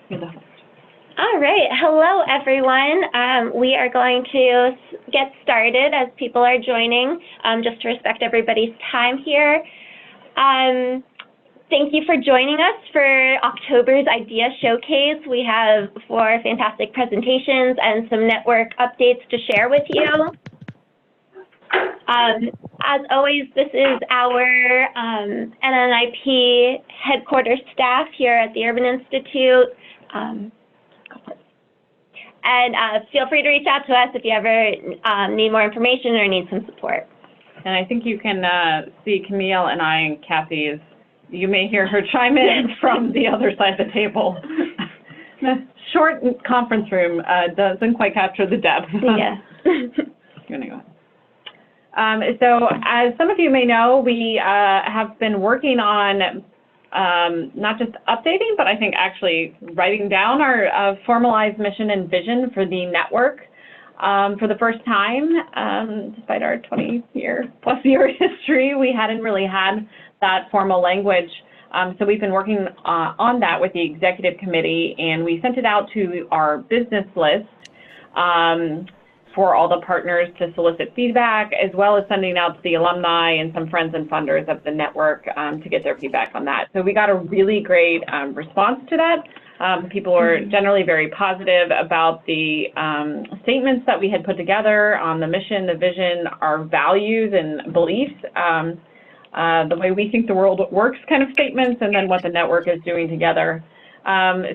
You're the host. All right. Hello, everyone. We are going to get started as people are joining, just to respect everybody's time here. Thank you for joining us for October's Idea Showcase. We have 4 fantastic presentations and some network updates to share with you. As always, this is our NNIP headquarters staff here at the Urban Institute. And feel free to reach out to us if you ever need more information or need some support. And I think you can see Camille and I and Kathy you may hear her chime in from the other side of the table. The short conference room doesn't quite capture the depth. Yeah. Anyway. So as some of you may know, we have been working on not just updating, but I think actually writing down our formalized mission and vision for the network for the first time. Despite our 20-plus year history, we hadn't really had that formal language. So we've been working on that with the executive committee, and we sent it out to our business list for all the partners to solicit feedback, as well as sending out to the alumni and some friends and funders of the network to get their feedback on that. So we got a really great response to that. People were generally very positive about the statements that we had put together on the mission, the vision, our values and beliefs, the way we think the world works kind of statements, and then what the network is doing together.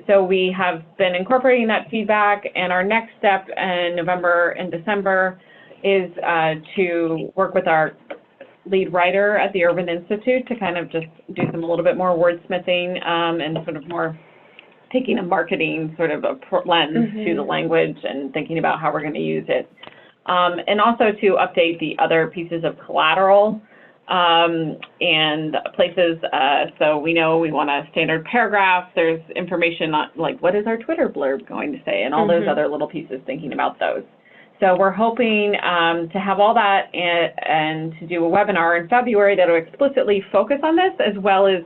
So we have been incorporating that feedback, and our next step in November and December is to work with our lead writer at the Urban Institute to kind of just do a little bit more wordsmithing and sort of more taking a marketing sort of a lens to the language and thinking about how we're going to use it. And also to update the other pieces of collateral and places, so we know we want a standard paragraph. There's information on, like, what is our Twitter blurb going to say, and all those other little pieces, thinking about those. So we're hoping to have all that and to do a webinar in February that will explicitly focus on this, as well as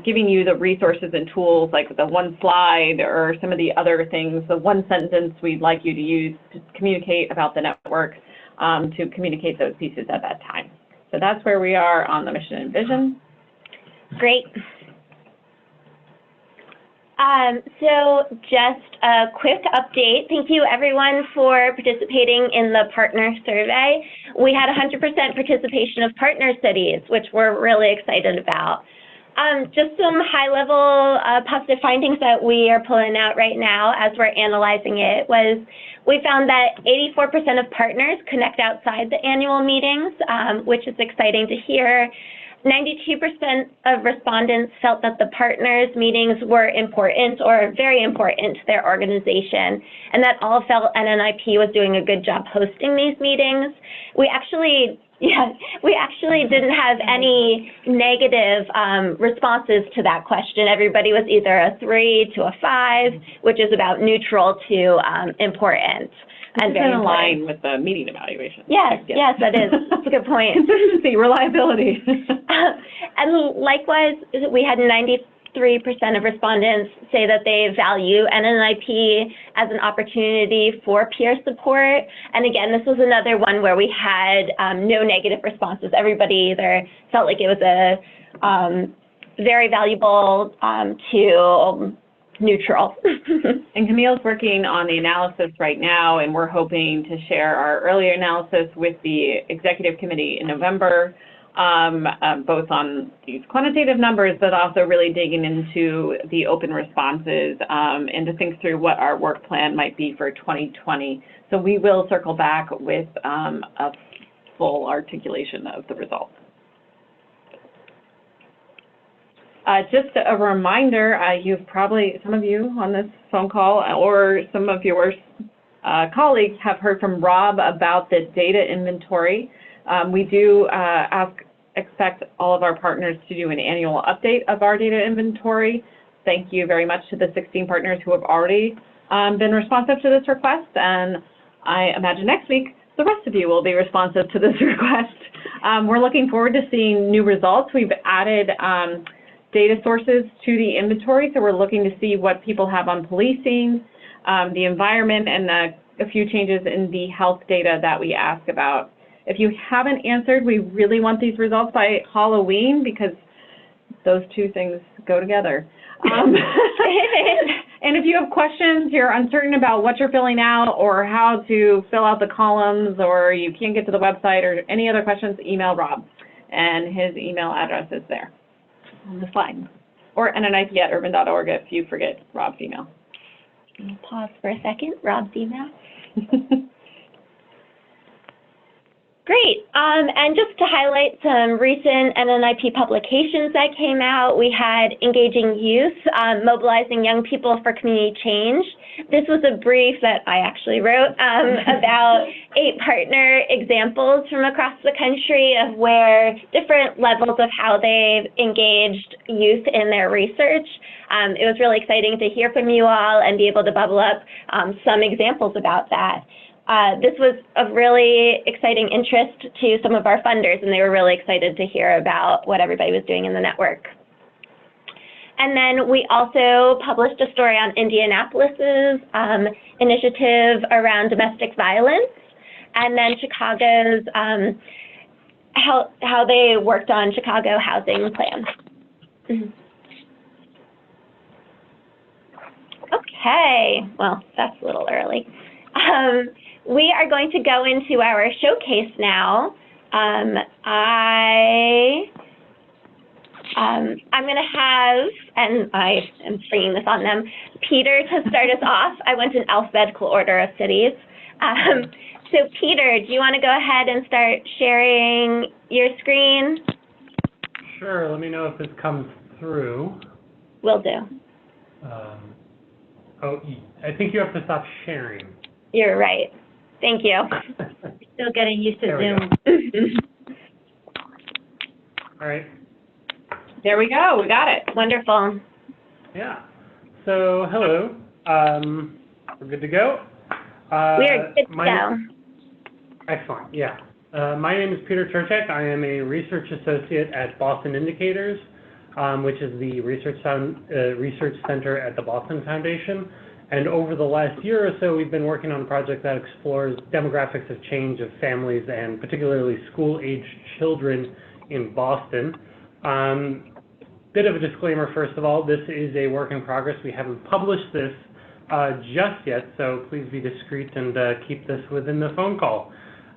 giving you the resources and tools, like the one slide or some of the other things, the one sentence we'd like you to use to communicate about the network, to communicate those pieces at that time. So that's where we are on the mission and vision. Great. So just a quick update. Thank you, everyone, for participating in the partner survey. We had 100% participation of partner cities, which we're really excited about. Just some high-level positive findings that we are pulling out right now as we're analyzing it was we found that 84% of partners connect outside the annual meetings, which is exciting to hear. 92% of respondents felt that the partners' meetings were important or very important to their organization, and that all felt NNIP was doing a good job hosting these meetings. We actually didn't have any negative responses to that question. Everybody was either a 3 to a 5, which is about neutral to important. And very in line with the meeting evaluation. Yes, yes, that is. That's a good point. Consistency, reliability. And likewise, we had 93% of respondents say that they value NNIP as an opportunity for peer support. And again, this was another one where we had no negative responses. Everybody either felt like it was a very valuable to neutral. And Camille's working on the analysis right now, and we're hoping to share our earlier analysis with the executive committee in November, both on these quantitative numbers, but also really digging into the open responses and to think through what our work plan might be for 2020. So we will circle back with a full articulation of the results. Just a reminder, you've probably, some of you on this phone call or some of your colleagues have heard from Rob about the data inventory. We do expect all of our partners to do an annual update of our data inventory. Thank you very much to the 16 partners who have already been responsive to this request, and I imagine next week the rest of you will be responsive to this request. We're looking forward to seeing new results. We've added data sources to the inventory. So we're looking to see what people have on policing, the environment, and a few changes in the health data that we ask about. If you haven't answered, we really want these results by Halloween because those two things go together. And if you have questions, you're uncertain about what you're filling out or how to fill out the columns, or you can't get to the website or any other questions, email Rob. And his email address is there on the slide. Or nnip@urban.org if you forget Rob's email. Pause for a second. Rob's email. Great. And just to highlight some recent NNIP publications that came out, we had Engaging Youth, Mobilizing Young People for Community Change. This was a brief that I actually wrote about 8 partner examples from across the country of where different levels of how they've engaged youth in their research. It was really exciting to hear from you all and be able to bubble up some examples about that. This was of really exciting interest to some of our funders, and they were really excited to hear about what everybody was doing in the network. And then we also published a story on Indianapolis's initiative around domestic violence, and then Chicago's, how they worked on Chicago housing plans. Okay, well, that's a little early. We are going to go into our showcase now. I'm going to have, and I am springing this on them, Peter to start us off. I went in alphabetical order of cities. So Peter, do you want to go ahead and start sharing your screen? Sure, let me know if this comes through. Will do. Oh, I think you have to stop sharing. You're right. Thank you. Still getting used to There Zoom. All right. There we go. We got it. Wonderful. Yeah. So, hello. We're good to go? We are good to go. Excellent, yeah. My name is Peter Turchek. I am a research associate at Boston Indicators, which is the research center at the Boston Foundation. And over the last year or so, we've been working on a project that explores demographics of change of families and particularly school-aged children in Boston. Bit of a disclaimer, first of all, this is a work in progress. We haven't published this just yet, so please be discreet and keep this within the phone call.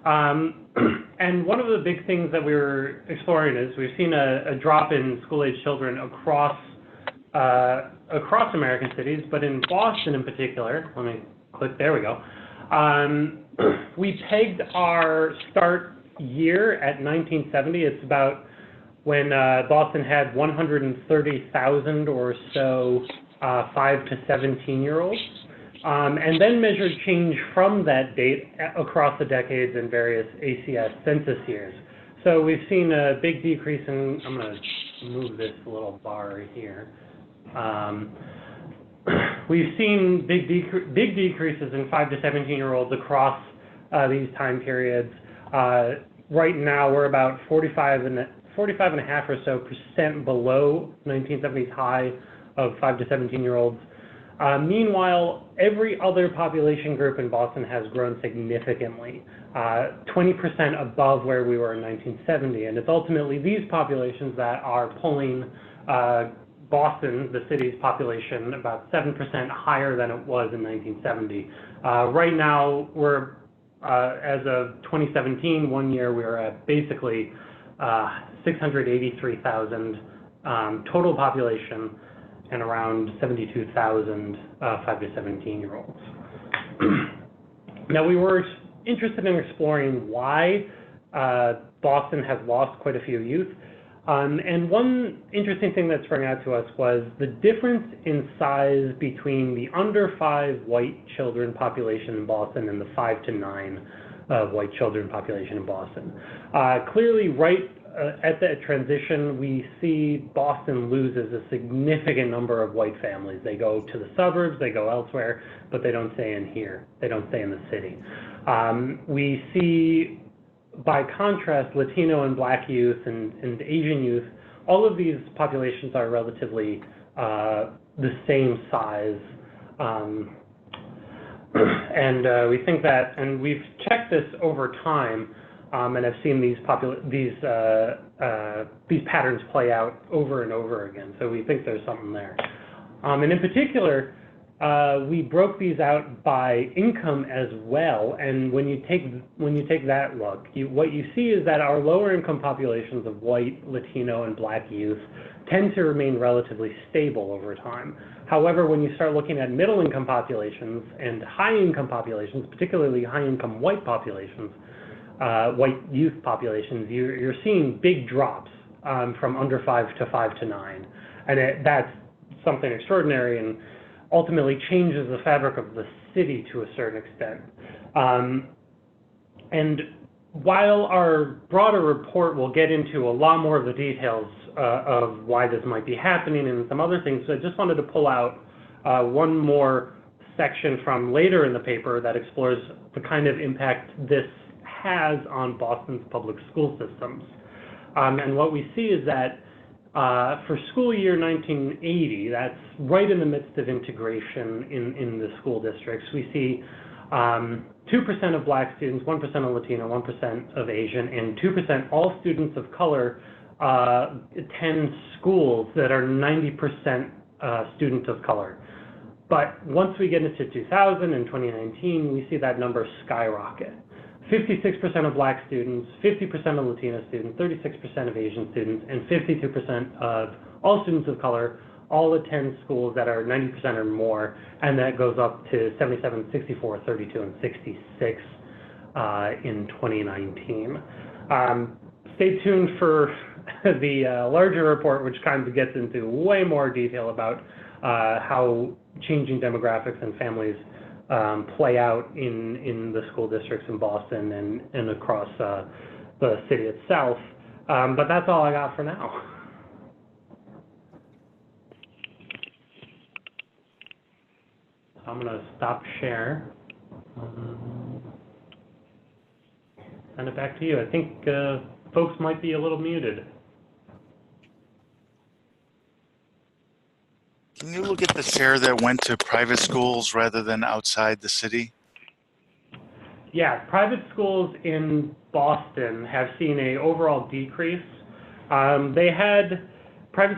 And one of the big things that we were exploring is we've seen a drop in school-aged children across American cities, but in Boston in particular, let me click, there we go. We pegged our start year at 1970. It's about when Boston had 130,000 or so 5 to 17-year-olds, and then measured change from that date across the decades in various ACS census years. So we've seen a big decrease in, I'm going to move this little bar here. We've seen big decreases in 5 to 17-year-olds across these time periods. Right now, we're about 45.5% or so below 1970's high of 5 to 17-year-olds. Meanwhile, every other population group in Boston has grown significantly, 20% above where we were in 1970. And it's ultimately these populations that are pulling Boston, the city's population, about 7% higher than it was in 1970. Right now, we're, as of 2017, 1 year, we were at basically 683,000 total population and around 72,000 5 to 17-year-olds. Now, we were interested in exploring why Boston has lost quite a few youth. And one interesting thing that sprang out to us was the difference in size between the under 5 white children population in Boston and the 5 to 9 white children population in Boston. Clearly, right at that transition, we see Boston loses a significant number of white families. They go to the suburbs, they go elsewhere, but they don't stay in here. They don't stay in the city. We see, by contrast, Latino and Black youth and Asian youth all of these populations are relatively the same size. And we think that, and we've checked this over time, and have seen these patterns play out over and over again. So we think there's something there. And in particular, we broke these out by income as well. And when you take that look, what you see is that our lower income populations of white, Latino, and Black youth tend to remain relatively stable over time. However, when you start looking at middle income populations and high income populations, particularly high income white populations, white youth populations, you're seeing big drops from under 5 to 5 to 9. And that's something extraordinary and ultimately changes the fabric of the city to a certain extent. And while our broader report will get into a lot more of the details of why this might be happening and some other things, I just wanted to pull out one more section from later in the paper that explores the kind of impact this has on Boston's public school systems. And what we see is that for school year 1980, that's right in the midst of integration in the school districts, we see 2% of Black students, 1% of Latino, 1% of Asian, and 2% all students of color attend schools that are 90% students of color. But once we get into 2000 and 2019, we see that number skyrocket. 56% of Black students, 50% of Latino students, 36% of Asian students, and 52% of all students of color all attend schools that are 90% or more, and that goes up to 77, 64, 32, and 66 in 2019. Stay tuned for the larger report, which kind of gets into way more detail about how changing demographics and families play out in the school districts in Boston and across the city itself. But that's all I got for now. So I'm going to stop share. Send it back to you. I think folks might be a little muted. Can you look at the share that went to private schools rather than outside the city? Yeah, private schools in Boston have seen an overall decrease. Private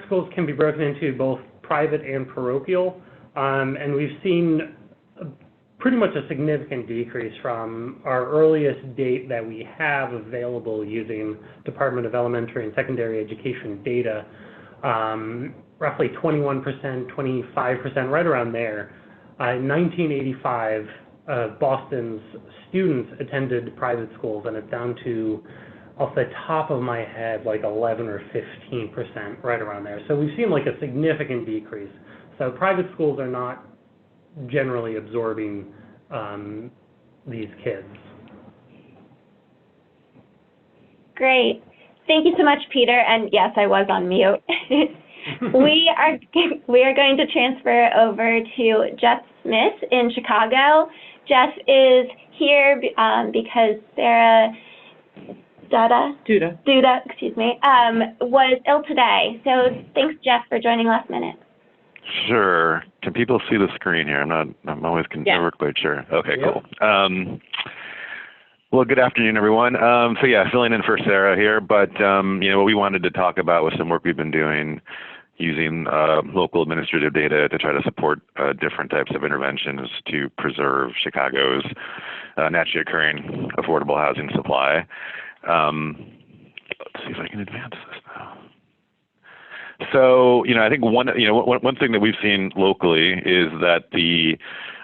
schools can be broken into both private and parochial, and we've seen pretty much a significant decrease from our earliest date that we have available using Department of Elementary and Secondary Education data. Roughly 21%, 25%, right around there. In 1985, Boston's students attended private schools, and it's down to, off the top of my head, like 11 or 15%, right around there. So we've seen like a significant decrease. So private schools are not generally absorbing these kids. Great. Thank you so much, Peter. And yes, I was on mute. We are going to transfer over to Jeff Smith in Chicago. Jeff is here because Sarah Duda, excuse me, was ill today. So thanks, Jeff, for joining last minute. Sure. Can people see the screen here? I'm always never quite sure. Okay, yep. Cool. Well, good afternoon, everyone. So yeah, filling in for Sarah here, but what we wanted to talk about was some work we've been doing using local administrative data to try to support different types of interventions to preserve Chicago's naturally occurring affordable housing supply. Let's see if I can advance this now. So, I think one thing that we've seen locally is that the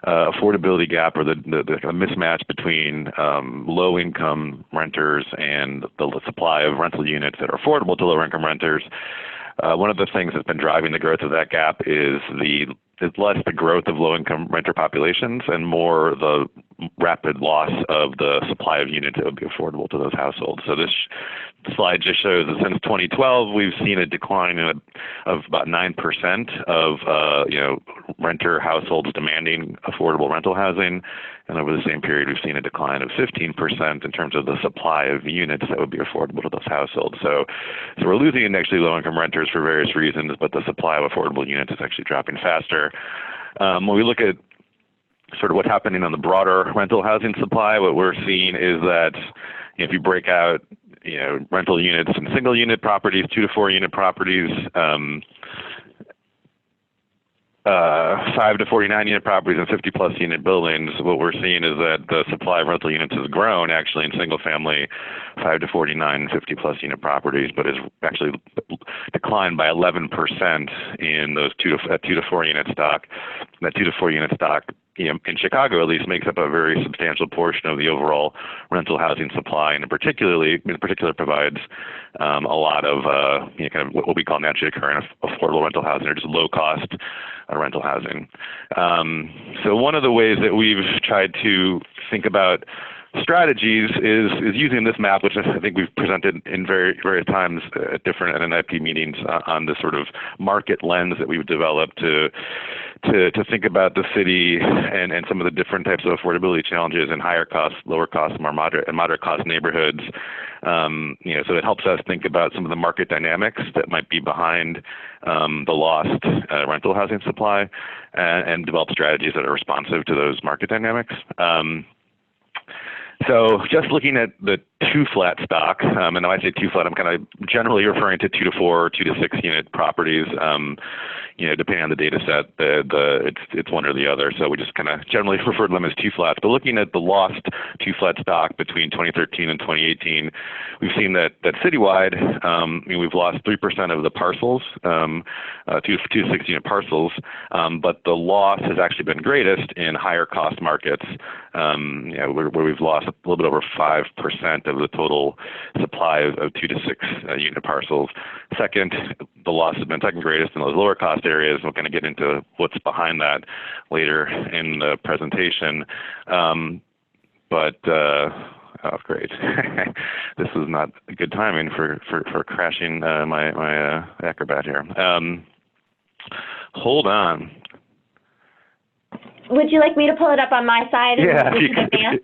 affordability gap, or the mismatch between low-income renters and the supply of rental units that are affordable to lower-income renters. One of the things that's been driving the growth of that gap is less the growth of low-income renter populations and more the rapid loss of the supply of units that would be affordable to those households. So this slide just shows that since 2012, we've seen a decline of about 9% of renter households demanding affordable rental housing, and over the same period, we've seen a decline of 15% in terms of the supply of units that would be affordable to those households. So we're losing actually low-income renters for various reasons, but the supply of affordable units is actually dropping faster. When we look at sort of what's happening on the broader rental housing supply, what we're seeing is that if you break out rental units and single unit properties, 2 to 4 unit properties, 5 to 49 unit properties and 50 plus unit buildings, what we're seeing is that the supply of rental units has grown actually in single family 5 to 49 and 50 plus unit properties, but has actually declined by 11% in those 2 to 4 unit stock. And that 2 to 4 unit stock, in Chicago at least, makes up a very substantial portion of the overall rental housing supply, and in particular provides a lot of kind of what we call naturally occurring affordable rental housing, or just low cost rental housing. So one of the ways that we've tried to think about strategies is using this map, which I think we've presented in various times at different NNIP meetings on this sort of market lens that we've developed to think about the city and some of the different types of affordability challenges in higher cost, lower cost, more moderate and moderate cost neighborhoods. So it helps us think about some of the market dynamics that might be behind the lost rental housing supply and develop strategies that are responsive to those market dynamics. So just looking at the 2 flat stock, and when I say 2 flat, I'm kind of generally referring to 2 to 4, 2 to 6 unit properties. Depending on the data set, it's one or the other. So we just kind of generally refer to them as 2 flats. But looking at the lost 2 flat stock between 2013 and 2018, we've seen that citywide, we've lost 3% of the parcels, 2 to 6 unit parcels, but the loss has actually been greatest in higher cost markets, where we've lost a little bit over 5% of the total supply of 2 to 6 unit parcels. Second, the loss has been second greatest in those lower cost areas. We're going to get into what's behind that later in the presentation. Oh, great. This is not good timing for crashing my Acrobat here. Hold on. Would you like me to pull it up on my side? Yeah,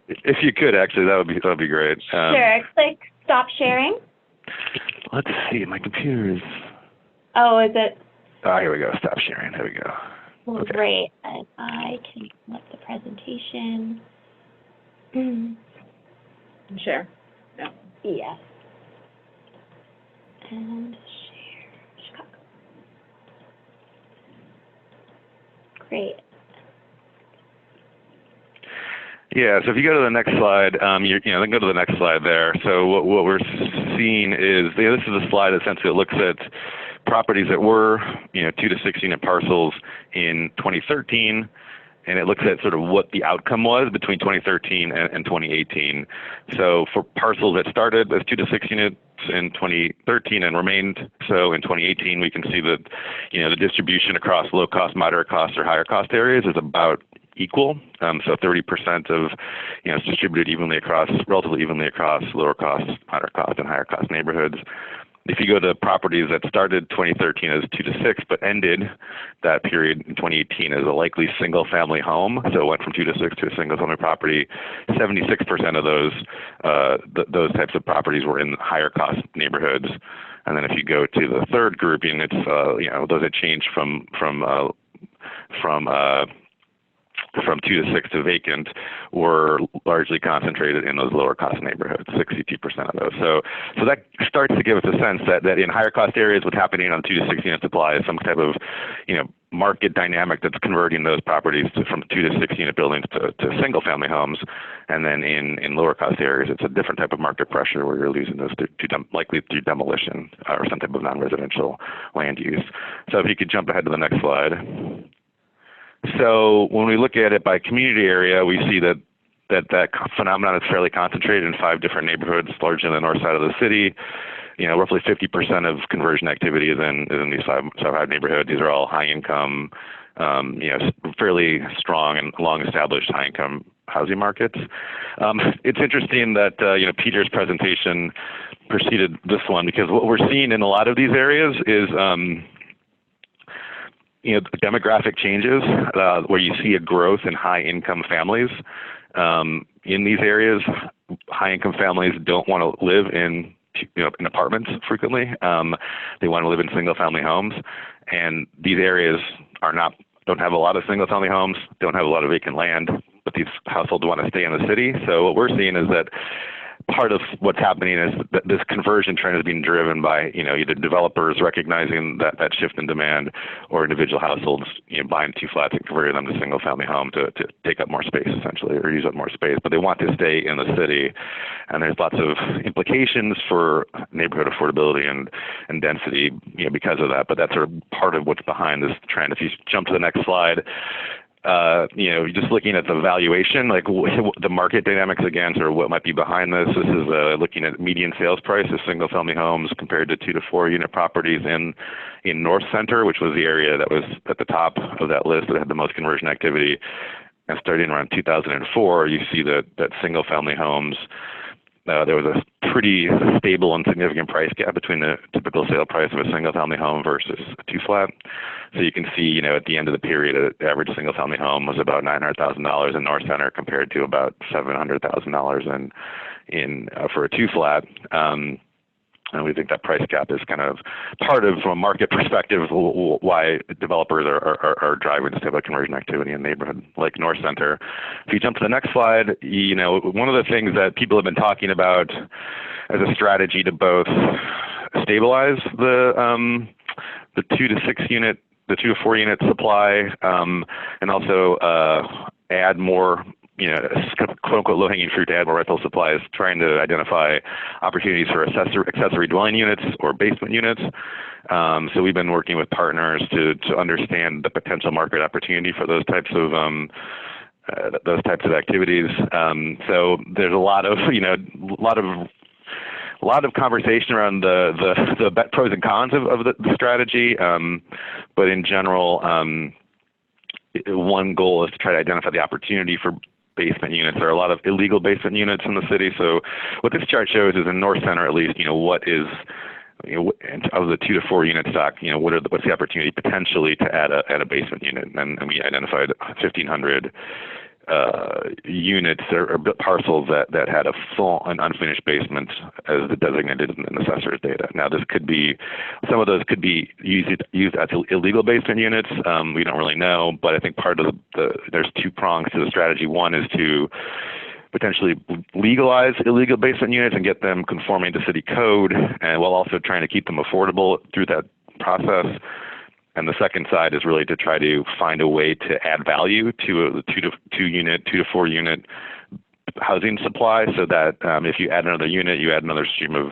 if you could, actually, that would be great. Sure. Click stop sharing. Let's see, my computer's. Oh, is it? Oh, here we go. Stop sharing. There we go. Well, okay. Great. And I can let the presentation. Share. Yeah. Yes. And share Chicago. Great. Yeah, so if you go to the next slide, then go to the next slide there. So what we're seeing is, this is a slide essentially that looks at properties that were, 2 to 6 unit parcels in 2013, and it looks at sort of what the outcome was between 2013 and 2018. So for parcels that started as 2 to 6 units in 2013 and remained so in 2018, we can see that, the distribution across low cost, moderate cost, or higher cost areas is about equal. So 30% of, is distributed relatively evenly across lower cost, moderate cost, and higher cost neighborhoods. If you go to properties that started 2013 as 2 to 6, but ended that period in 2018 as a likely single family home, so it went from 2 to 6 to a single family property, 76% of those types of properties were in higher cost neighborhoods. And then if you go to the third grouping, it's, those that changed from 2 to 6 to vacant were largely concentrated in those lower cost neighborhoods, 62% of those. So that starts to give us a sense that in higher cost areas, what's happening on 2 to 6 unit supply is some type of, market dynamic that's converting those properties from 2 to 6 unit buildings to single family homes. And then in lower cost areas, it's a different type of market pressure where you're losing those likely through demolition or some type of non-residential land use. So if you could jump ahead to the next slide. So when we look at it by community area, we see that phenomenon is fairly concentrated in 5 different neighborhoods, largely on the north side of the city. Roughly 50% of conversion activity is in these five neighborhoods. These are all high income, fairly strong and long established high income housing markets. It's interesting that Peter's presentation preceded this one, because what we're seeing in a lot of these areas is demographic changes where you see a growth in high-income families. In these areas, high-income families don't want to live in apartments frequently. They want to live in single-family homes, and these areas don't have a lot of single-family homes, don't have a lot of vacant land, but these households want to stay in the city. So what we're seeing is that part of what's happening is that this conversion trend is being driven by either developers recognizing that shift in demand, or individual households buying 2 flats and converting them to single family home to take up more space essentially, or use up more space. But they want to stay in the city, and there's lots of implications for neighborhood affordability and density because of that. But that's sort of part of what's behind this trend. If you jump to the next slide. Just looking at the valuation, like the market dynamics again, or what might be behind this. This is looking at median sales price of single-family homes compared to 2 to 4 unit properties in North Center, which was the area that was at the top of that list that had the most conversion activity. And starting around 2004, you see that single-family homes. There was a pretty stable and significant price gap between the typical sale price of a single-family home versus a 2-flat. So you can see, at the end of the period, the average single-family home was about $900,000 in North Center compared to about $700,000 in for a 2-flat. And we think that price gap is kind of part of, from a market perspective, why developers are driving this type of conversion activity in a neighborhood like North Center. If you jump to the next slide, one of the things that people have been talking about as a strategy to both stabilize the 2 to 6 unit, the 2 to 4 unit supply, and also add more, quote unquote low-hanging fruit to add more rental supply, is trying to identify opportunities for accessory dwelling units or basement units. So we've been working with partners to understand the potential market opportunity for those types of activities. So there's a lot of conversation around the pros and cons of the strategy, but in general, one goal is to try to identify the opportunity for basement units. There are a lot of illegal basement units in the city. So what this chart shows is in North Center, at least, what is, of the 2 to 4 unit stock, what's the opportunity potentially to add a basement unit? And we identified 1,500 units or parcels that had a full and unfinished basement as designated in the assessor's data. Now, some of those could be used as illegal basement units. We don't really know, but I think part of there's 2 prongs to the strategy. One is to potentially legalize illegal basement units and get them conforming to city code, and while also trying to keep them affordable through that process. And the second side is really to try to find a way to add value to the 2 to 4 unit housing supply, so that if you add another unit, you add another stream of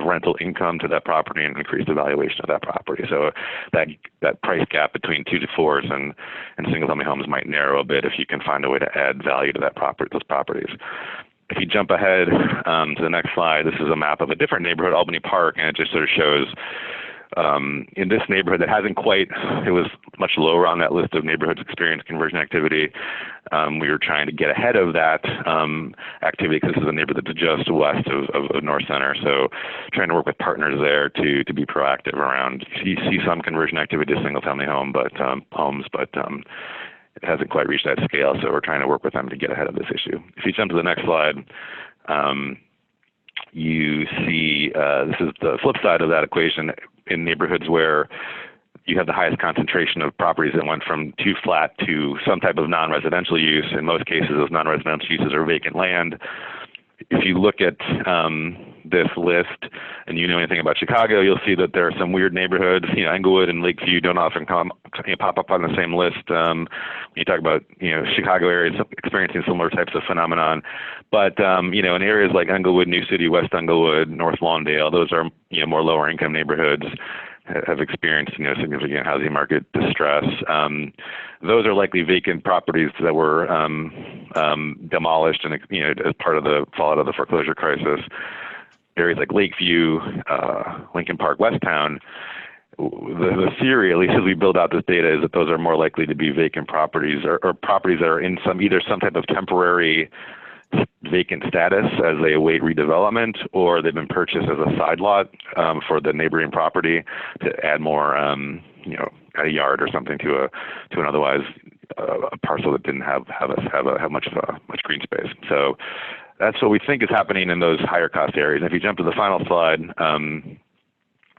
rental income to that property and increase the valuation of that property. So that price gap between 2 to 4s and single-family homes might narrow a bit if you can find a way to add value to those properties. If you jump ahead to the next slide, this is a map of a different neighborhood, Albany Park, and it just sort of shows in this neighborhood that it was much lower on that list of neighborhoods experienced conversion activity. We were trying to get ahead of that activity because this is a neighborhood that's just west of North Center. So trying to work with partners there to be proactive around, you see some conversion activity to single family homes, but it hasn't quite reached that scale. So we're trying to work with them to get ahead of this issue. If you jump to the next slide, you see this is the flip side of that equation. In neighborhoods where you have the highest concentration of properties that went from 2-flat to some type of non-residential use. In most cases, those non-residential uses are vacant land. If you look at this list and you know anything about Chicago, you'll see that there are some weird neighborhoods. Englewood and Lakeview don't often pop up on the same list. When you talk about Chicago areas experiencing similar types of phenomenon, but in areas like Englewood, New City, West Englewood, North Lawndale, those are more lower income neighborhoods, have experienced significant housing market distress. Those are likely vacant properties that were demolished and as part of the fallout of the foreclosure crisis. Areas like Lakeview, Lincoln Park, Westtown, the theory, at least as we build out this data, is that those are more likely to be vacant properties or properties that are in either some type of temporary vacant status as they await redevelopment, or they've been purchased as a side lot for the neighboring property to add more, a yard or something to an otherwise a parcel that didn't have much green space. So that's what we think is happening in those higher cost areas. And if you jump to the final slide,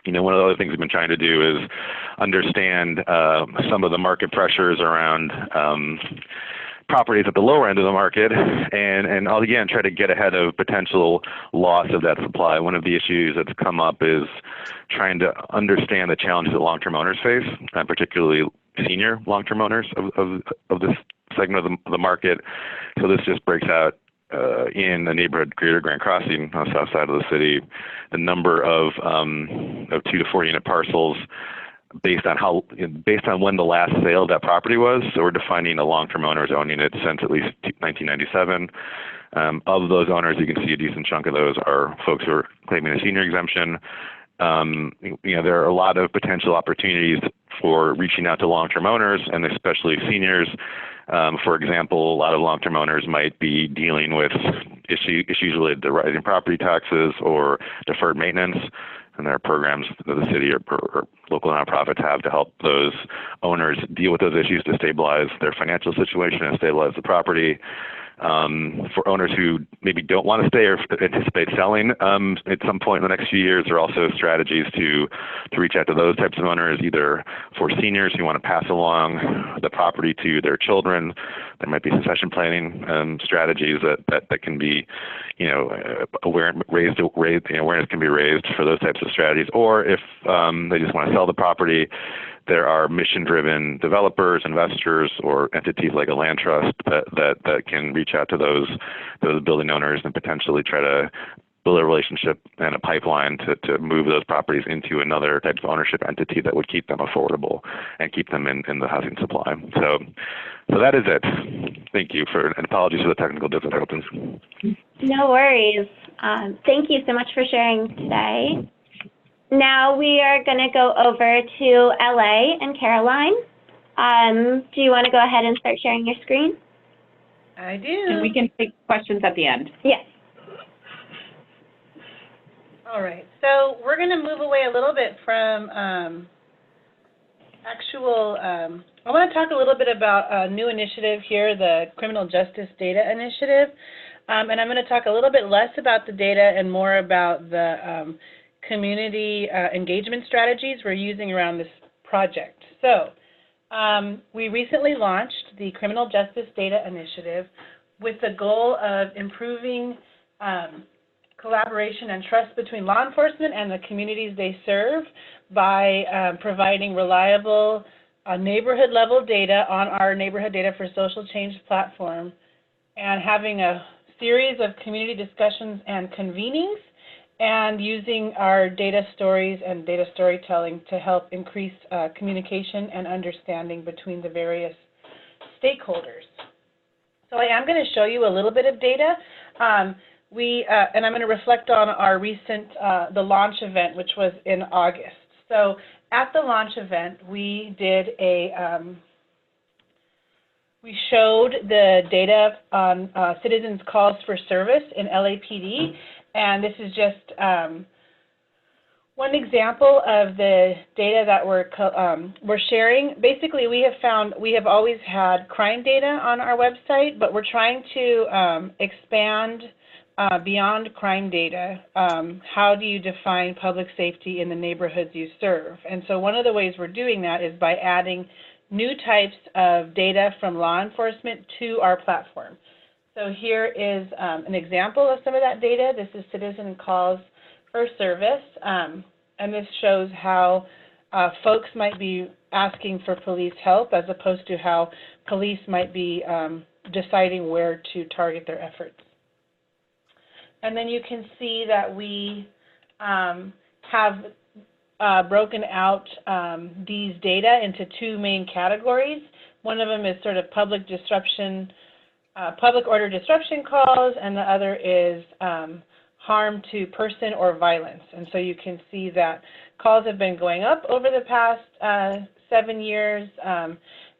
one of the other things we've been trying to do is understand some of the market pressures around properties at the lower end of the market, and I'll again try to get ahead of potential loss of that supply. One of the issues that's come up is trying to understand the challenges that long-term owners face, particularly senior long-term owners of this segment of the market. So this just breaks out in the neighborhood Greater Grand Crossing on the south side of the city, the number of 2 to 4 unit parcels based on when the last sale of that property was. So we're defining a long-term owner as owning it since at least 1997. Of those owners, you can see a decent chunk of those are folks who are claiming a senior exemption. There are a lot of potential opportunities for reaching out to long-term owners, and especially seniors. For example, a lot of long-term owners might be dealing with issues related to rising property taxes or deferred maintenance, and there are programs that the city or local nonprofits have to help those owners deal with those issues to stabilize their financial situation and stabilize the property. For owners who maybe don't want to stay or anticipate selling at some point in the next few years, there are also strategies to reach out to those types of owners, either for seniors who want to pass along the property to their children. There might be succession planning strategies that can be, awareness can be raised for those types of strategies. Or if they just want to sell the property, there are mission-driven developers, investors, or entities like a land trust that can reach out to those building owners and potentially try to build a relationship and a pipeline to move those properties into another type of ownership entity that would keep them affordable and keep them in the housing supply. So that is it. Thank you and apologies for the technical difficulties. No worries. Thank you so much for sharing today. Now we are going to go over to LA and Caroline. Do you want to go ahead and start sharing your screen? I do. And we can take questions at the end. Yes. All right. So we're going to move away a little bit from I want to talk a little bit about a new initiative here, the Criminal Justice Data Initiative. And I'm going to talk a little bit less about the data and more about the community engagement strategies we're using around this project. So we recently launched the Criminal Justice Data Initiative with the goal of improving collaboration and trust between law enforcement and the communities they serve by providing reliable neighborhood level data on our Neighborhood Data for Social Change platform, and having a series of community discussions and convenings, and using our data stories and data storytelling to help increase communication and understanding between the various stakeholders. So I am going to show you a little bit of data. And I'm going to reflect on our recent, the launch event, which was in August. So at the launch event, we did we showed the data on citizens' calls for service in LAPD. And this is just one example of the data that we're sharing. Basically, we have always had crime data on our website, but we're trying to expand beyond crime data. How do you define public safety in the neighborhoods you serve? And so one of the ways we're doing that is by adding new types of data from law enforcement to our platform. So here is an example of some of that data. This is citizen calls for service, and this shows how folks might be asking for police help as opposed to how police might be deciding where to target their efforts. And then you can see that we have broken out these data into two main categories. One of them is sort of public order disruption calls, and the other is harm to person or violence. And so you can see that calls have been going up over the past 7 years,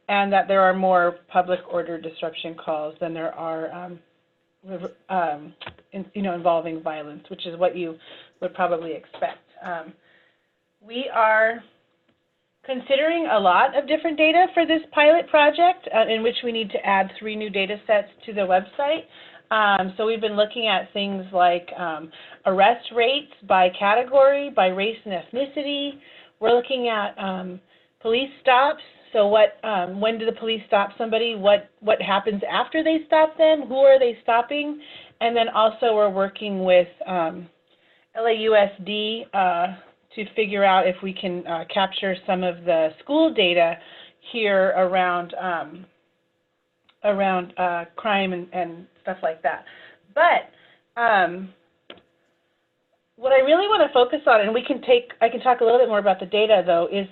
and that there are more public order disruption calls than there are involving violence, which is what you would probably expect. We are considering a lot of different data for this pilot project, in which we need to add 3 new data sets to the website. So we've been looking at things like arrest rates by category, by race and ethnicity. We're looking at police stops. So when do the police stop somebody? What happens after they stop them? Who are they stopping? And then also we're working with LAUSD to figure out if we can capture some of the school data here around crime and stuff like that. But what I really want to focus on, and I can talk a little bit more about the data though, is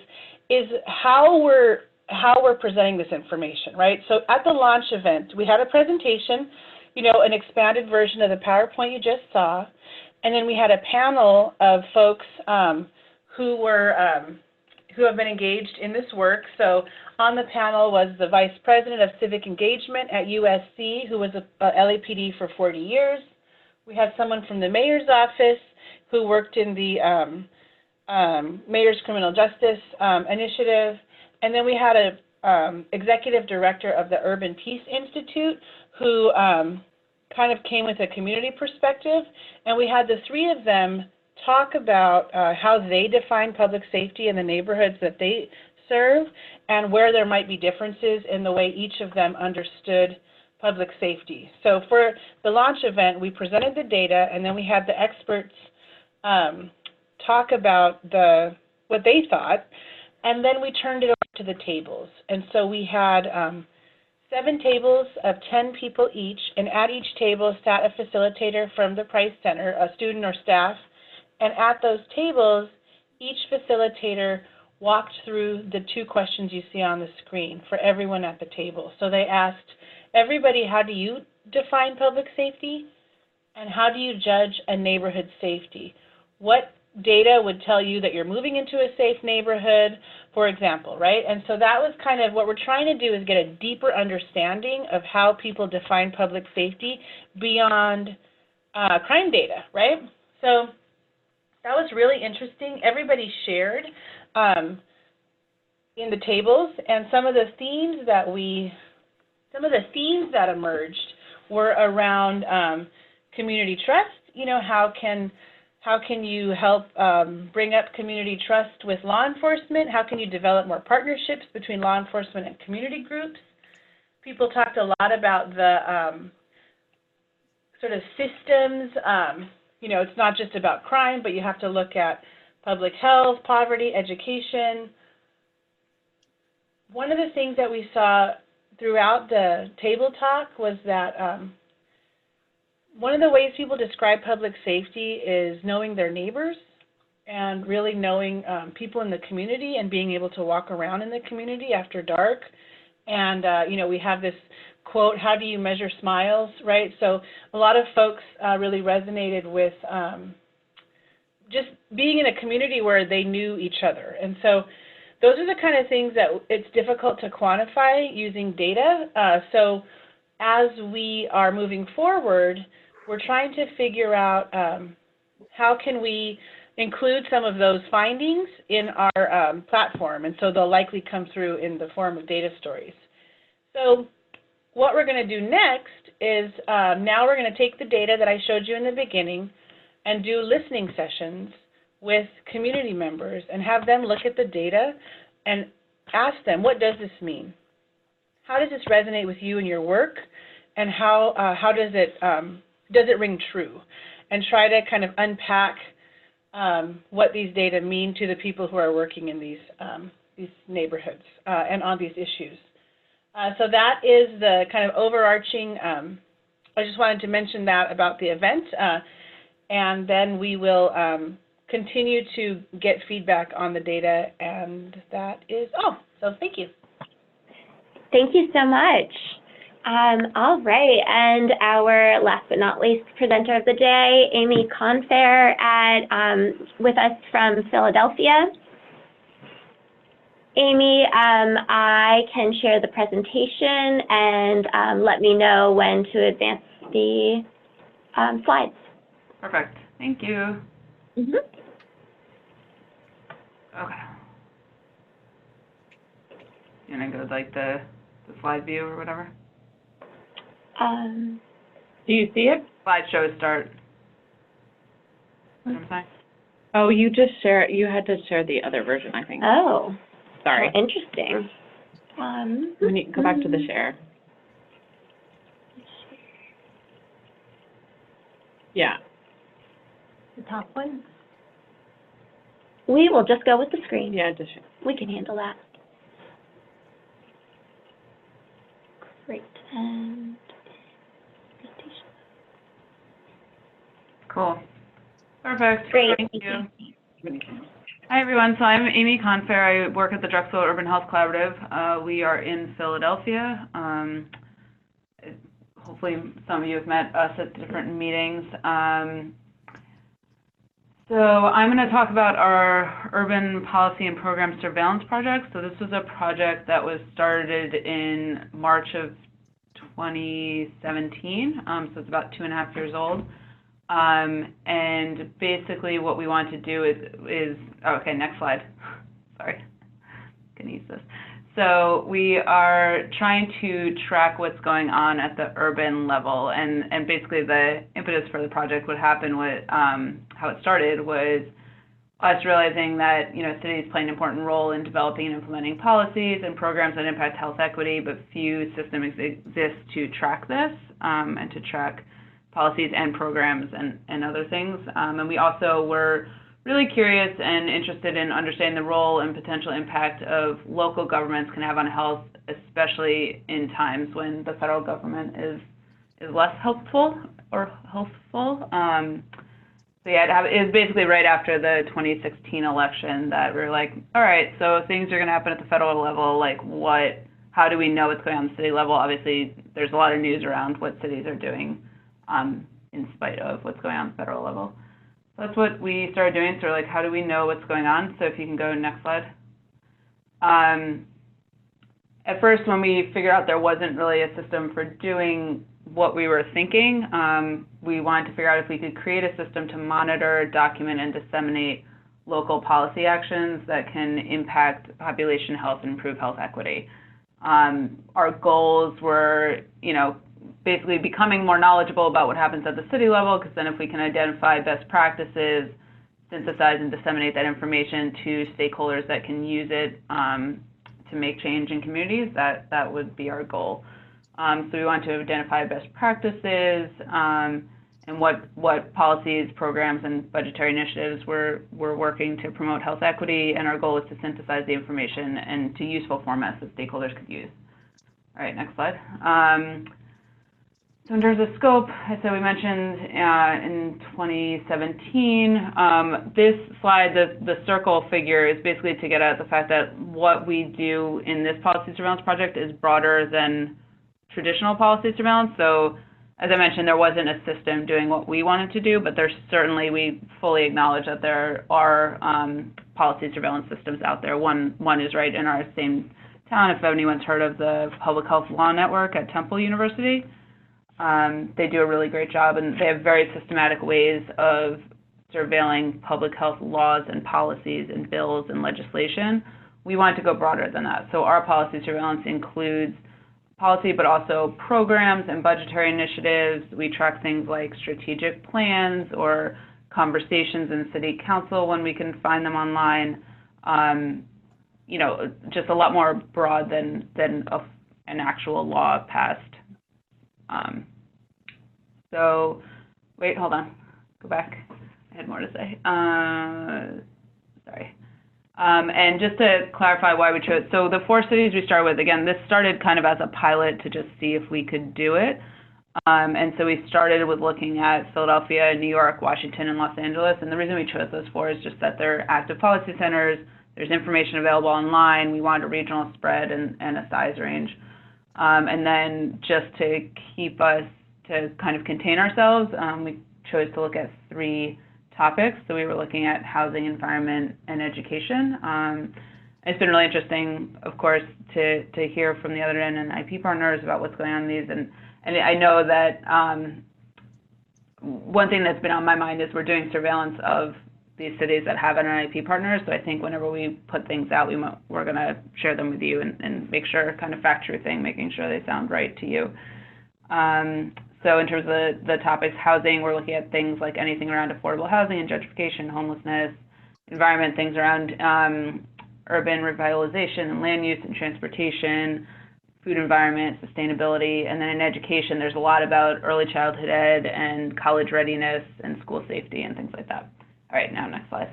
how we're presenting this information, right? So at the launch event, we had a presentation, an expanded version of the PowerPoint you just saw, and then we had a panel of folks who have been engaged in this work. So on the panel was the Vice President of Civic Engagement at USC, who was a LAPD for 40 years. We had someone from the Mayor's Office who worked in the Mayor's Criminal Justice Initiative. And then we had a Executive Director of the Urban Peace Institute who kind of came with a community perspective. And we had the 3 of them talk about how they define public safety in the neighborhoods that they serve and where there might be differences in the way each of them understood public safety. So for the launch event, we presented the data, and then we had the experts talk about what they thought, and then we turned it over to the tables. And so we had 7 tables of 10 people each, and at each table sat a facilitator from the Price Center, a student or staff. And at those tables, each facilitator walked through the 2 questions you see on the screen for everyone at the table. So they asked everybody, how do you define public safety? And how do you judge a neighborhood safety? What data would tell you that you're moving into a safe neighborhood, for example, right? And so that was kind of what we're trying to do, is get a deeper understanding of how people define public safety beyond crime data, right? So that was really interesting. Everybody shared in the tables, and some of the themes that emerged were around community trust. How can you help bring up community trust with law enforcement? How can you develop more partnerships between law enforcement and community groups? People talked a lot about the sort of systems. It's not just about crime, but you have to look at public health, poverty, education. One of the things that we saw throughout the table talk was that one of the ways people describe public safety is knowing their neighbors and really knowing people in the community and being able to walk around in the community after dark. And, we have this quote, how do you measure smiles, right? So a lot of folks really resonated with just being in a community where they knew each other. And so those are the kind of things that it's difficult to quantify using data. So as we are moving forward, we're trying to figure out how can we include some of those findings in our platform, and so they'll likely come through in the form of data stories. So what we're going to do next is now we're going to take the data that I showed you in the beginning and do listening sessions with community members and have them look at the data and ask them, what does this mean? How does this resonate with you and your work? And how does it ring true? And try to kind of unpack what these data mean to the people who are working in these neighborhoods and on these issues. So that is the kind of overarching, I just wanted to mention that about the event, and then we will continue to get feedback on the data, and that is all. So thank you. Thank you so much. All right, and our last but not least presenter of the day, Amy Confair, with us from Philadelphia. Amy, I can share the presentation and let me know when to advance the slides. Perfect. Thank you. Mm-hmm. Okay. You want to go like the slide view or whatever? Do you see it? Slideshow start. You know what I'm saying? Oh, you had to share the other version, I think. Oh. Sorry. Oh, interesting. When you go back to the share. Yeah. The top one? We will just go with the screen. Yeah, just share. We can handle that. Great. And presentation. Cool. Perfect. Great. Thank you. Hi, everyone. So I'm Amy Confair. I work at the Drexel Urban Health Collaborative. We are in Philadelphia. Hopefully some of you have met us at different meetings. So I'm going to talk about our urban policy and program surveillance project. So this was a project that was started in March of 2017. So it's about 2.5 years old. And basically what we want to do is okay, next slide. Sorry, can use this. So we are trying to track what's going on at the urban level, and basically the impetus for the project, what happened with how it started was us realizing that cities play an important role in developing and implementing policies and programs that impact health equity, but few systems exist to track this and to track policies and programs and other things. And we also were really curious and interested in understanding the role and potential impact of local governments can have on health, especially in times when the federal government is less helpful or healthful. So yeah, it was basically right after the 2016 election that we were like, all right, so things are going to happen at the federal level. Like how do we know what's going on at the city level? Obviously, there's a lot of news around what cities are doing in spite of what's going on at the federal level. So that's what we started doing. So we're like, how do we know what's going on? So if you can go next slide. At first, when we figured out there wasn't really a system for doing what we were thinking, we wanted to figure out if we could create a system to monitor, document, and disseminate local policy actions that can impact population health and improve health equity. Our goals were, basically becoming more knowledgeable about what happens at the city level, because then if we can identify best practices, synthesize and disseminate that information to stakeholders that can use it to make change in communities, that would be our goal. So we want to identify best practices and what policies, programs, and budgetary initiatives we're working to promote health equity, and our goal is to synthesize the information into useful formats that stakeholders could use. All right, next slide. So in terms of scope, as we mentioned in 2017, this slide, the circle figure is basically to get at the fact that what we do in this policy surveillance project is broader than traditional policy surveillance. So as I mentioned, there wasn't a system doing what we wanted to do, but we fully acknowledge that there are policy surveillance systems out there. One is right in our same town, if anyone's heard of the Public Health Law Network at Temple University. They do a really great job, and they have very systematic ways of surveilling public health laws and policies and bills and legislation. We want to go broader than that. So our policy surveillance includes policy, but also programs and budgetary initiatives. We track things like strategic plans or conversations in city council when we can find them online. Just a lot more broad than an actual law passed. So, wait, hold on, go back. I had more to say. Sorry. And just to clarify why we chose, so the 4 cities we started with, again, this started kind of as a pilot to just see if we could do it. And so we started with looking at Philadelphia, New York, Washington, and Los Angeles. And the reason we chose those 4 is just that they're active policy centers. There's information available online. We wanted a regional spread and a size range. And then just to keep us, to kind of contain ourselves, we chose to look at 3 topics. So we were looking at housing, environment, and education. It's been really interesting, of course, to hear from the other NNIP partners about what's going on in these. And I know that one thing that's been on my mind is we're doing surveillance of these cities that have NNIP partners. So I think whenever we put things out, we're going to share them with you and make sure, kind of fact-truthing, making sure they sound right to you. So in terms of the topics, housing, we're looking at things like anything around affordable housing and gentrification, homelessness, environment, things around urban revitalization and land use and transportation, food environment, sustainability, and then in education, there's a lot about early childhood ed and college readiness and school safety and things like that. All right, now next slide.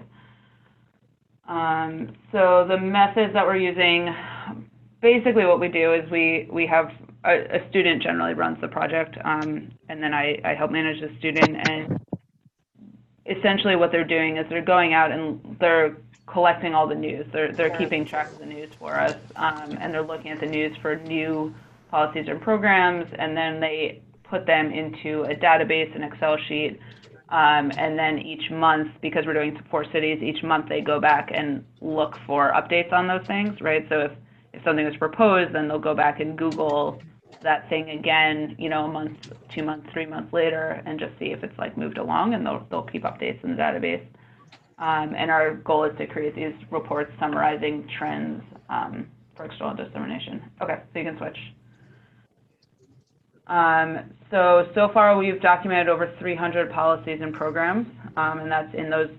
So the methods that we're using, basically what we do is we have a student generally runs the project, and then I help manage the student, and essentially what they're doing is they're going out and they're collecting all the news. They're keeping track of the news for us, and they're looking at the news for new policies and programs, and then they put them into a database, an Excel sheet, and then each month, because we're doing 4 cities, each month they go back and look for updates on those things, right? So if something was proposed, then they'll go back and Google that thing again, you know, a month, 2 months, 3 months later, and just see if it's like moved along, and they'll keep updates in the database. And our goal is to create these reports summarizing trends for external dissemination. Okay, so you can switch. So far we've documented over 300 policies and programs, and that's in those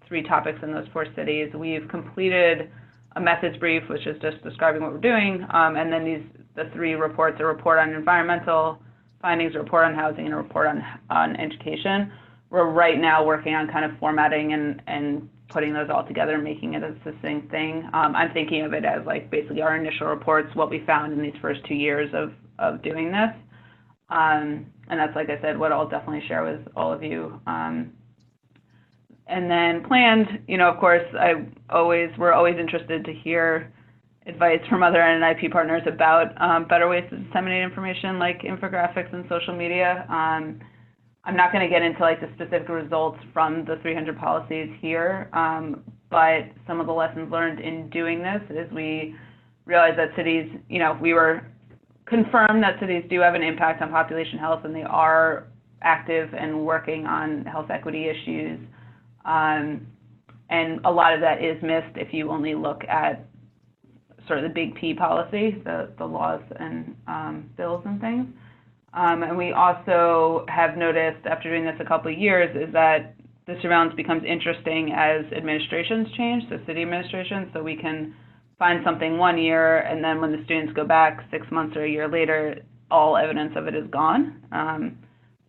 3 topics in those 4 cities. We've completed a methods brief, which is just describing what we're doing, and then the 3 reports, a report on environmental findings, a report on housing, and a report on education. We're right now working on kind of formatting and putting those all together and making it a succinct thing. I'm thinking of it as like basically our initial reports, what we found in these first 2 years of doing this. And that's, like I said, what I'll definitely share with all of you. And then planned, you know, of course, we're always interested to hear advice from other NNIP partners about better ways to disseminate information like infographics and social media. I'm not going to get into like the specific results from the 300 policies here, but some of the lessons learned in doing this is we realized that cities, you know, we were confirmed that cities do have an impact on population health, and they are active and working on health equity issues. And a lot of that is missed if you only look at sort of the big P policy, the laws and bills and things. And we also have noticed after doing this a couple of years is that the surveillance becomes interesting as administrations change, so city administrations, so we can find something one year, and then when the students go back 6 months or a year later, all evidence of it is gone,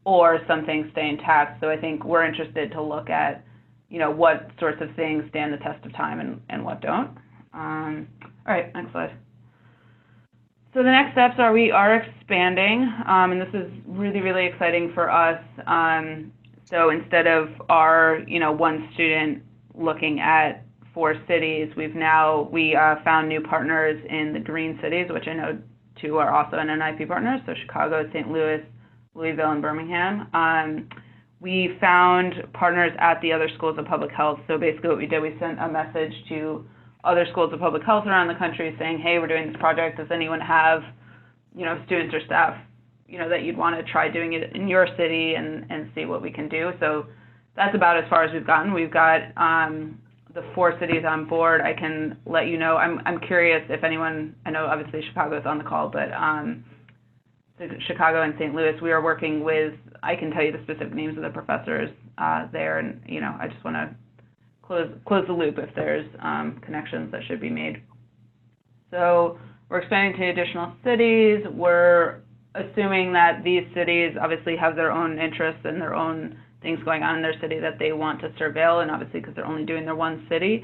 or some things stay intact. So I think we're interested to look at, you know, what sorts of things stand the test of time and what don't. All right, next slide. So the next steps are we are expanding, and this is really, really exciting for us. So instead of our, you know, one student looking at 4 cities, we found new partners in the green cities, which I know 2 are also NNIP partners, so Chicago, St. Louis, Louisville, and Birmingham. We found partners at the other schools of public health. So basically what we did, we sent a message to other schools of public health around the country saying, hey, we're doing this project. Does anyone have, you know, students or staff, you know, that you'd want to try doing it in your city and see what we can do? So that's about as far as we've gotten. We've got the 4 cities on board. I can let you know. I'm curious if anyone, I know obviously Chicago's on the call, but Chicago and St. Louis, we are working with, I can tell you the specific names of the professors there, and, you know, I just want to close the loop if there's connections that should be made. So we're expanding to additional cities. We're assuming that these cities obviously have their own interests and their own things going on in their city that they want to surveil, and obviously because they're only doing their one city,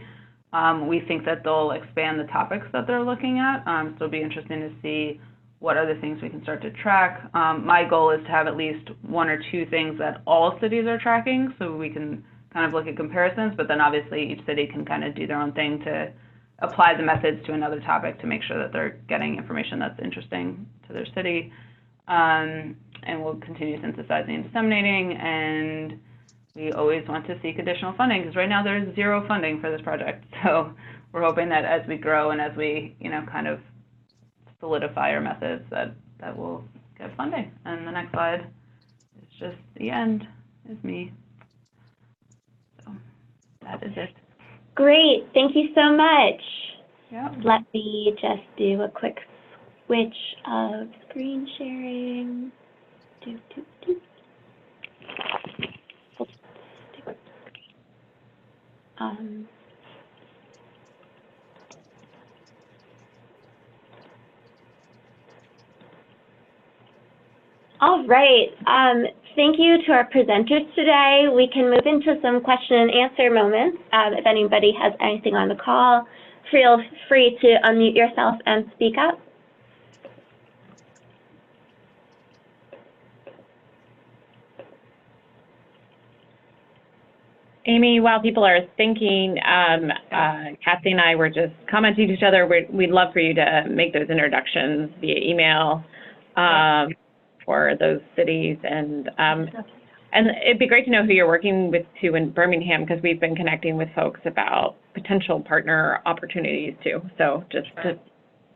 we think that they'll expand the topics that they're looking at. So it'll be interesting to see what other things we can start to track. My goal is to have at least 1 or 2 things that all cities are tracking, so we can kind of look at comparisons, but then obviously each city can kind of do their own thing to apply the methods to another topic to make sure that they're getting information that's interesting to their city. And we'll continue synthesizing and disseminating, and we always want to seek additional funding because right now there's zero funding for this project. So we're hoping that as we grow and as we, kind of solidify our methods that we'll get funding. And the next slide is just the end, is me. So that is it. Great, thank you so much. Yeah. Let me just do a quick switch of screen sharing. All right. Thank you to our presenters today. We can move into some question and answer moments. If anybody has anything on the call, feel free to unmute yourself and speak up. Amy, while people are thinking, Kathy and I were just commenting to each other. We'd love for you to make those introductions via email for those cities, and it'd be great to know who you're working with too in Birmingham, because we've been connecting with folks about potential partner opportunities too. So just to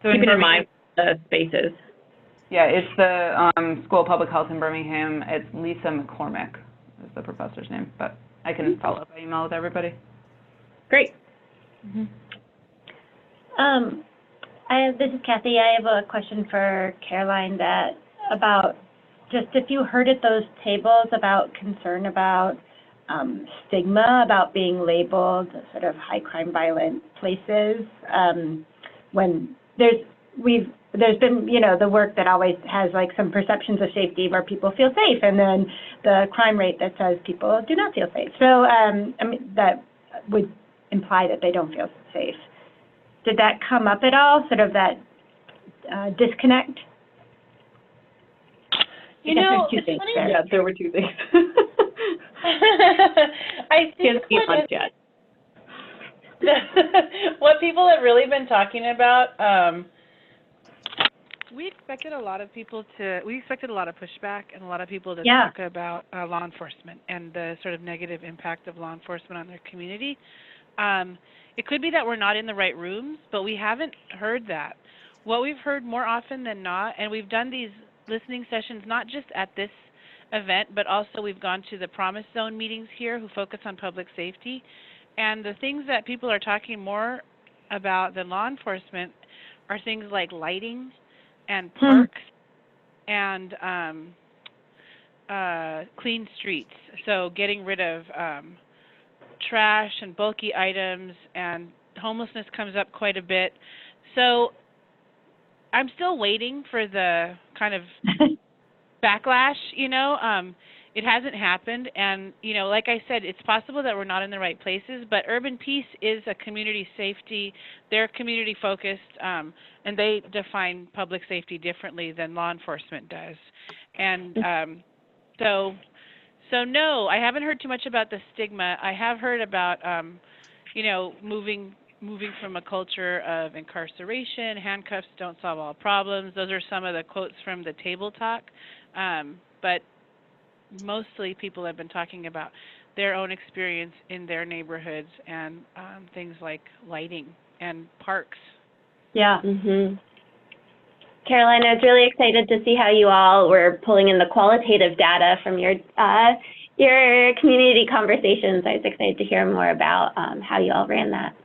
keep in mind the spaces. Yeah, it's the School of Public Health in Birmingham. It's Lisa McCormick is the professor's name, but I can follow up by email with everybody. Great. This is Kathy. I have a question for Caroline about just if you heard at those tables about concern about stigma about being labeled sort of high crime violent places, when there's been, the work that always has like some perceptions of safety where people feel safe, and then the crime rate that says people do not feel safe. So, I mean, that would imply that they don't feel safe. Did that come up at all, sort of that disconnect? There's two things funny. there. Yeah, there were two things. I think what people have really been talking about, we expected a lot of pushback and a lot of people to talk about law enforcement and the sort of negative impact of law enforcement on their community. It could be that we're not in the right rooms, but we haven't heard that. What we've heard more often than not, and we've done these listening sessions not just at this event, but also we've gone to the Promise Zone meetings here who focus on public safety. And the things that people are talking more about than law enforcement are things like lighting and parks and clean streets. So getting rid of trash and bulky items, and homelessness comes up quite a bit. So I'm still waiting for the kind of backlash, it hasn't happened, and, like I said, it's possible that we're not in the right places, but Urban Peace is a community safety. They're community focused, and they define public safety differently than law enforcement does. And so no, I haven't heard too much about the stigma. I have heard about, moving from a culture of incarceration, handcuffs don't solve all problems. Those are some of the quotes from the table talk. But mostly people have been talking about their own experience in their neighborhoods and things like lighting and parks. Yeah. Caroline, I was really excited to see how you all were pulling in the qualitative data from your community conversations. I was excited to hear more about how you all ran that.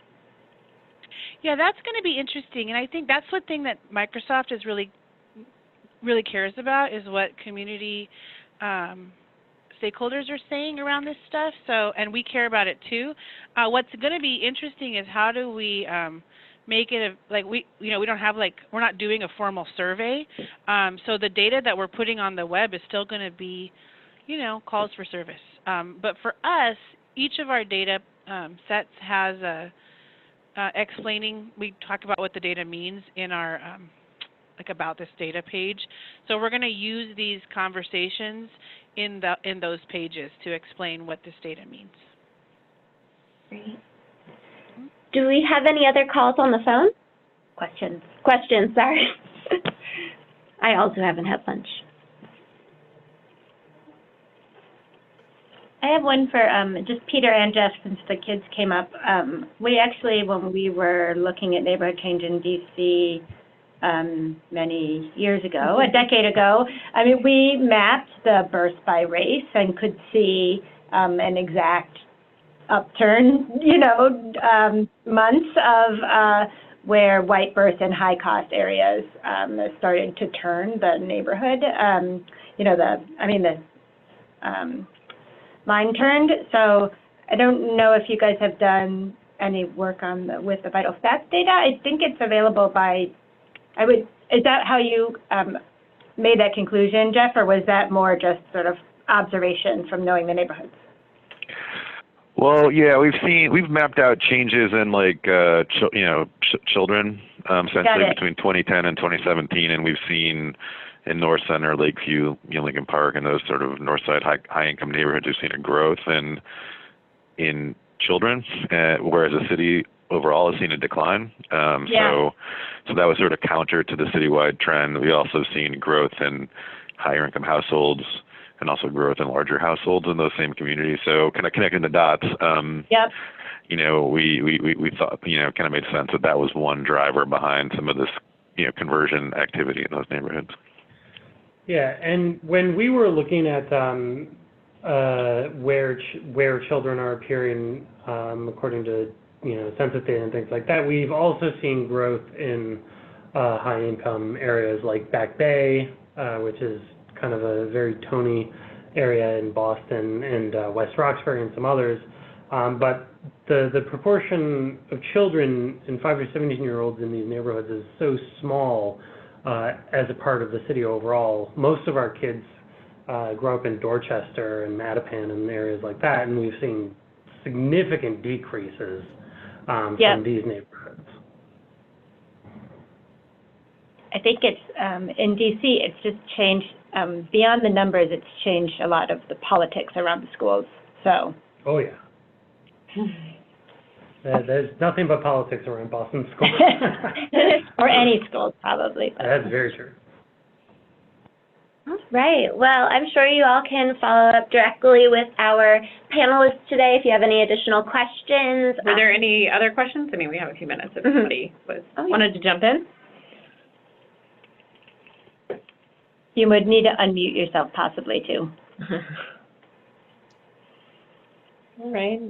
Yeah, that's going to be interesting, and I think that's one thing that Microsoft is really cares about, is what community stakeholders are saying around this stuff. So, and we care about it too. What's going to be interesting is how do we make it we don't have we're not doing a formal survey. So the data that we're putting on the web is still going to be, calls for service. But for us, each of our data sets has a explaining. We talk about what the data means in our about this data page. So we're going to use these conversations in those pages to explain what this data means. Great. Do we have any other calls on the phone? Questions? Questions, sorry. I also haven't had lunch. I have one for just Peter and Jeff, since the kids came up. We actually, when we were looking at neighborhood change in DC many years ago, a decade ago, I mean, we mapped the births by race and could see an exact upturn, months of where white births in high-cost areas started to turn the neighborhood. Line turned. So I don't know if you guys have done any work with the vital stats data. I think it's available is that how you made that conclusion, Jeff, or was that more just sort of observation from knowing the neighborhoods? Well, yeah, we've mapped out changes in children essentially between 2010 and 2017, and we've seen in North Center, Lakeview, Lincoln Park, and those sort of north side high income neighborhoods, we've seen a growth in children, whereas the city overall has seen a decline. So that was sort of counter to the citywide trend. We also seen growth in higher income households and also growth in larger households in those same communities. So kind of connecting the dots. We thought, kind of made sense that was one driver behind some of this, conversion activity in those neighborhoods. Yeah, and when we were looking at where children are appearing according to census data and things like that, we've also seen growth in high-income areas like Back Bay, which is kind of a very Tony area in Boston, and West Roxbury and some others. But the proportion of children in 5 to 17-year-olds in these neighborhoods is so small as a part of the city overall. Most of our kids grow up in Dorchester and Mattapan and areas like that, and we've seen significant decreases from these neighborhoods. I think it's, in DC, it's just changed, beyond the numbers, it's changed a lot of the politics around the schools, so. Oh, yeah. There's nothing but politics around Boston schools. Or any schools, probably. That's very true. All right. Well, I'm sure you all can follow up directly with our panelists today if you have any additional questions. Were there any other questions? I mean, we have a few minutes if somebody wanted to jump in. You would need to unmute yourself possibly, too. All right.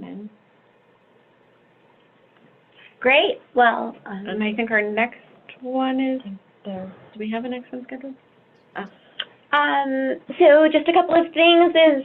Great. Well, and I think our next one is there. Do we have a next one scheduled? So just a couple of things is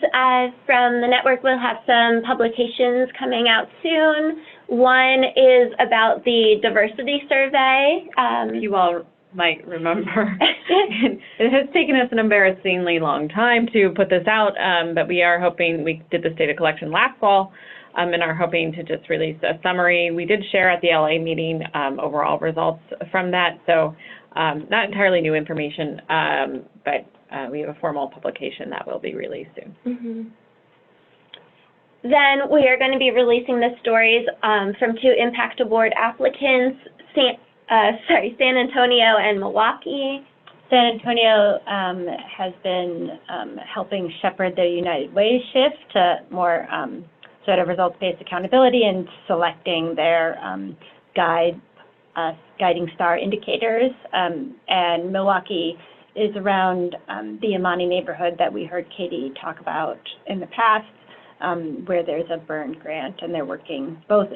from the network, we'll have some publications coming out soon. One is about the diversity survey. You all might remember. It has taken us an embarrassingly long time to put this out, but we are hoping, we did this data collection last fall, and are hoping to just release a summary. We did share at the LA meeting overall results from that, so not entirely new information, but we have a formal publication that will be released soon. Mm-hmm. Then we are going to be releasing the stories from two Impact Award applicants, San Antonio and Milwaukee. San Antonio has been helping shepherd the United Way shift to more sort of results-based accountability and selecting their guiding star indicators. And Milwaukee is around the Imani neighborhood that we heard Katie talk about in the past, where there's a burn grant, and they're working both,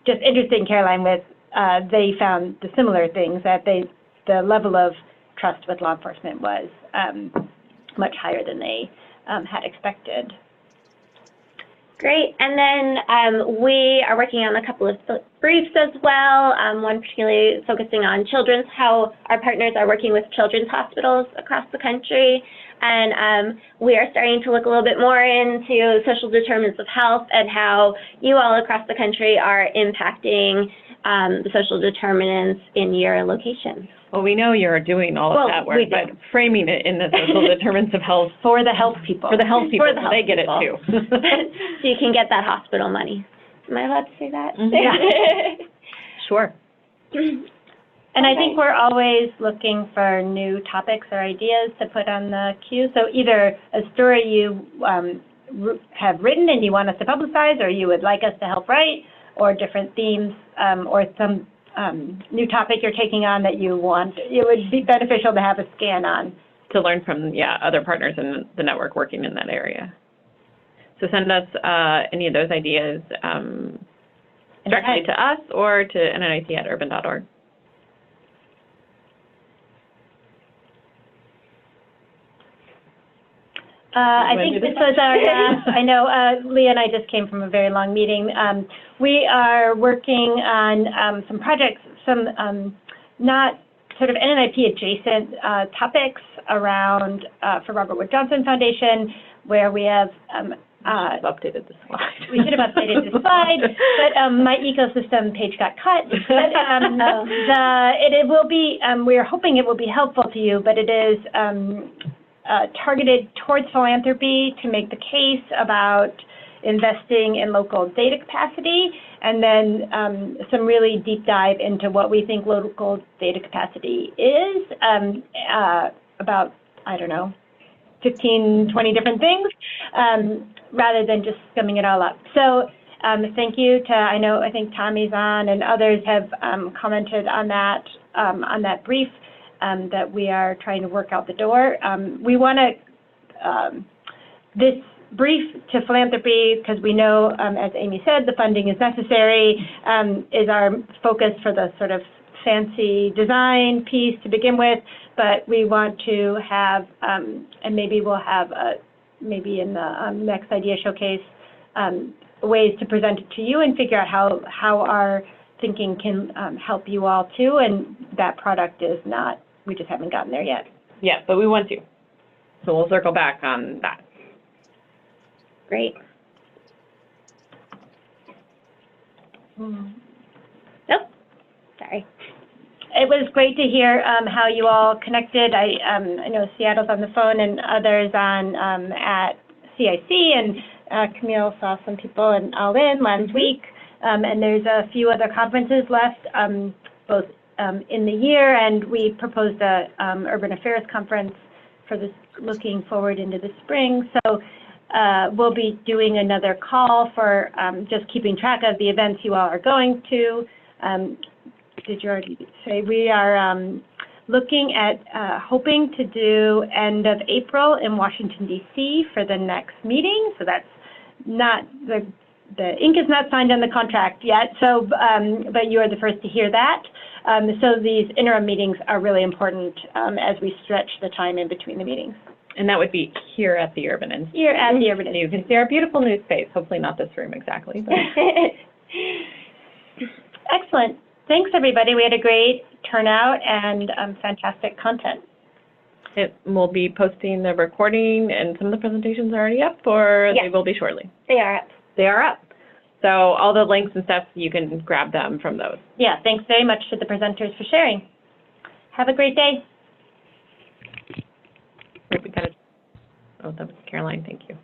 just interesting, Caroline, with they found the similar things, that the level of trust with law enforcement was much higher than they had expected. Great. And then we are working on a couple of briefs as well, one particularly focusing on how our partners are working with children's hospitals across the country. And we are starting to look a little bit more into social determinants of health and how you all across the country are impacting the social determinants in your locations. Well, we know you're doing all of that work, but framing it in the social determinants of health. For the health people. For the health people, so they get it too. So you can get that hospital money. Am I allowed to say that? Yeah. Sure. And I think we're always looking for new topics or ideas to put on the queue. So either a story you have written and you want us to publicize, or you would like us to help write, or different themes, or some new topic you're taking on that you want. It would be beneficial to have a scan on. To learn from, other partners in the network working in that area. So send us any of those ideas directly to us or to nnip@urban.org. I think this was our last, I know Leah and I just came from a very long meeting. We are working on some projects, some not sort of NNIP adjacent topics around for Robert Wood Johnson Foundation, where we have Updated the slide. we should have updated the slide, but my ecosystem page got cut. But it will be, we are hoping it will be helpful to you, but it is targeted towards philanthropy to make the case about investing in local data capacity, and then some really deep dive into what we think local data capacity is, about, I don't know, 15, 20 different things, rather than just summing it all up. So thank you to, I think Tommy's on and others have commented on that brief that we are trying to work out the door. We want to, this brief to philanthropy, because we know, as Amy said, the funding is necessary, is our focus for the sort of fancy design piece to begin with, but we want to have, and maybe we'll have, maybe in the next idea showcase, ways to present it to you and figure out how our thinking can help you all too, and that product is not, we just haven't gotten there yet. Yeah, but we want to. So we'll circle back on that. Great. Mm. Nope. Sorry. It was great to hear how you all connected. I know Seattle's on the phone and others on at CIC, and Camille saw some people in All In last week, and there's a few other conferences left, both in the year, and we proposed a Urban Affairs conference for this, looking forward into the spring. So we'll be doing another call for just keeping track of the events you all are going to. Did you already say we are looking at hoping to do end of April in Washington, D.C. for the next meeting. So that's not, the ink is not signed on the contract yet, so, but you are the first to hear that. So these interim meetings are really important as we stretch the time in between the meetings. And that would be here at the Urban Institute. Here at the Urban Institute. You can see our beautiful new space. Hopefully not this room exactly. But. Excellent. Thanks, everybody. We had a great turnout and fantastic content. We'll be posting the recording, and some of the presentations are already up, or yes, they will be shortly? They are up. They are up. So all the links and stuff, you can grab them from those. Yeah, thanks very much to the presenters for sharing. Have a great day. We got it. Oh, that was Caroline. Thank you.